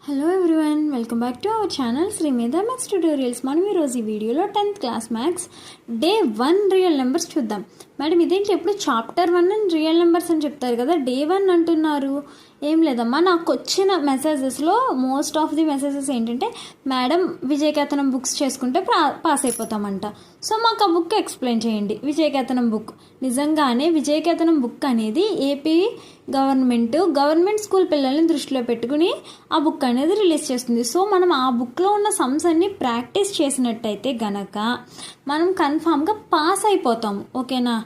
Hello everyone, welcome back to our channel Sri Medha maths tutorials. మనం ఈరోజు ఈ వీడియోలో 10th class maths day 1 real numbers చూద్దాం. మేడం ఇదేంటి ఎప్పుడు చాప్టర్ 1 అని రియల్ నెంబర్స్ అని చెప్తారు కదా, డే 1 అంటున్నారు. ఏం లేదమ్మా, నాకు వచ్చిన మెసేజెస్లో మోస్ట్ ఆఫ్ ది మెసేజెస్ ఏంటంటే మేడం విజయకేతనం బుక్స్ చేసుకుంటే పాస్ అయిపోతామంట. సో మాకు ఆ బుక్ ఎక్స్ప్లెయిన్ చేయండి. విజయకేతనం బుక్ నిజంగానే విజయకేతనం బుక్ అనేది ఏపీ గవర్నమెంట్ స్కూల్ పిల్లల్ని దృష్టిలో పెట్టుకుని ఆ బుక్ అనేది రిలీజ్ చేస్తుంది. సో మనం ఆ బుక్లో ఉన్న సమ్స్ అన్ని ప్రాక్టీస్ చేసినట్టయితే గనక మనం కన్ఫామ్గా పాస్ అయిపోతాము. ఓకేనా?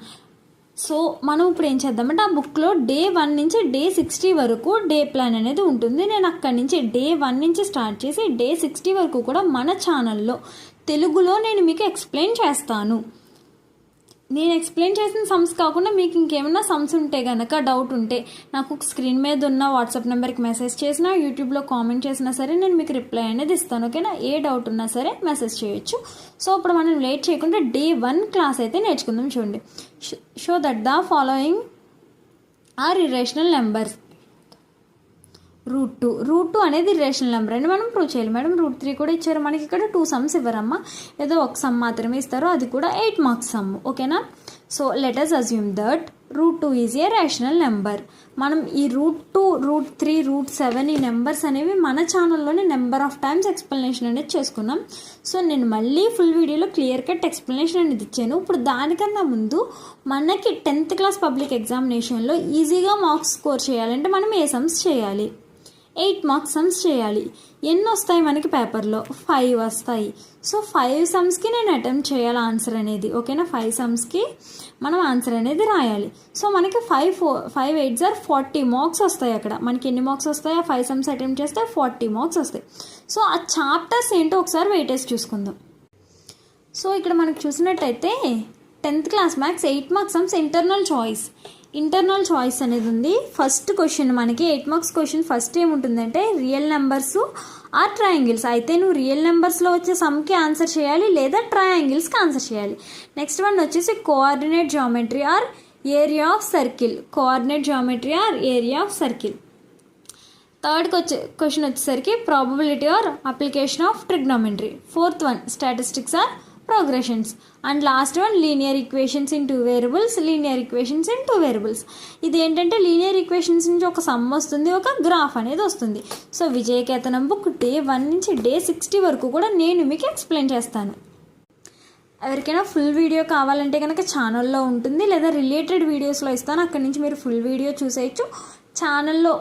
సో మనం ఇప్పుడు ఏం చేద్దామంటే ఆ బుక్లో డే 1 నుంచి డే 60 వరకు డే ప్లాన్ అనేది ఉంటుంది. నేను అక్కడి నుంచి డే 1 నుంచి స్టార్ట్ చేసి డే 60 వరకు కూడా మన ఛానల్లో తెలుగులో నేను మీకు ఎక్స్ప్లెయిన్ చేస్తాను. నేను ఎక్స్ప్లెయిన్ చేసిన సమ్స్ కాకుండా మీకు ఇంకేమైనా సమ్స్ ఉంటే కనుక, డౌట్ ఉంటే నాకు స్క్రీన్ మీద ఉన్న వాట్సాప్ నెంబర్కి మెసేజ్ చేసినా, యూట్యూబ్లో కామెంట్ చేసినా సరే నేను మీకు రిప్లై అనేది ఇస్తాను. ఓకేనా? ఏ డౌట్ ఉన్నా సరే మెసేజ్ చేయొచ్చు. సో ఇప్పుడు మనం లేట్ చేయకుండా డే 1 క్లాస్ అయితే నేర్చుకుందాం. చూడండి, show that the following are irrational numbers. Root two అనేది ఇర్రేషనల్ నెంబర్ అని మనం ప్రూవ్ చేయాలి. మేడం √3 కూడా ఇచ్చారు మనకి. ఇక్కడ 2 సమ్స్ ఇవ్వరమ్మా, ఏదో ఒక సమ్ మాత్రమే ఇస్తారు, అది కూడా 8 మార్క్స్ సమ్. ఓకేనా? So let us assume that √2 is a rational number. మనం ఈ √2, √3, √7 ఈ నెంబర్స్ అనేవి మన ఛానల్లోనే నెంబర్ ఆఫ్ టైమ్స్ ఎక్స్ప్లెనేషన్ అనేది చేసుకున్నాం. సో నేను మళ్ళీ ఫుల్ వీడియోలో క్లియర్ కట్ ఎక్స్ప్లెనేషన్ అనేది ఇచ్చాను. ఇప్పుడు దానికన్నా ముందు మనకి 10th క్లాస్ పబ్లిక్ ఎగ్జామినేషన్లో ఈజీగా మార్క్స్ స్కోర్ చేయాలంటే మనం ఏ సమ్స్ చేయాలి? 8 మార్క్స్ సమ్స్ చేయాలి. ఎన్ని వస్తాయి మనకి పేపర్లో? 5 వస్తాయి. సో 5 సమ్స్కి నేను అటెంప్ట్ చేయాలి ఆన్సర్ అనేది. ఓకేనా? 5 సమ్స్కి మనం ఆన్సర్ అనేది రాయాలి. సో మనకి 5 8 40 మార్క్స్ వస్తాయి. అక్కడ మనకి ఎన్ని మార్క్స్ వస్తాయి? 5 సమ్స్ అటెంప్ట్ చేస్తే 40 మార్క్స్ వస్తాయి. సో ఆ చాప్టర్స్ ఏంటో ఒకసారి వెయిటేజ్ చూసుకుందాం. సో ఇక్కడ మనకు చూసినట్టయితే 10th class maths 8 marks sums internal choice అనేది ఉంది. ఫస్ట్ క్వశ్చన్ మనకి 8 మార్క్స్ క్వశ్చన్ ఫస్ట్ ఏముంటుందంటే రియల్ నెంబర్స్ ఆర్ ట్రయాంగిల్స్. అయితే నువ్వు రియల్ నెంబర్స్లో వచ్చే సమ్కి ఆన్సర్ చేయాలి, లేదా ట్రయాంగిల్స్కి ఆన్సర్ చేయాలి. నెక్స్ట్ వన్ వచ్చేసి coordinate geometry or area of circle. Third question వచ్చేసరికి probability or application of trigonometry. Fourth one statistics or progressions. And last one linear equations in 2 variables. ఇది ఏంటంటే లీనియర్ ఈక్వేషన్స్ నుంచి ఒక సమ్ వస్తుంది, ఒక graph అనేది వస్తుంది. సో విజయకేతనం బుక్ డే 1 నుంచి డే 60 వరకు కూడా నేను మీకు ఎక్స్ప్లెయిన్ చేస్తాను. ఎవరికైనా ఫుల్ వీడియో కావాలంటే కనుక ఛానల్లో ఉంటుంది, లేదా రిలేటెడ్ వీడియోస్లో ఇస్తాను, అక్కడి నుంచి మీరు ఫుల్ వీడియో చూసేయచ్చు. ఛానల్లో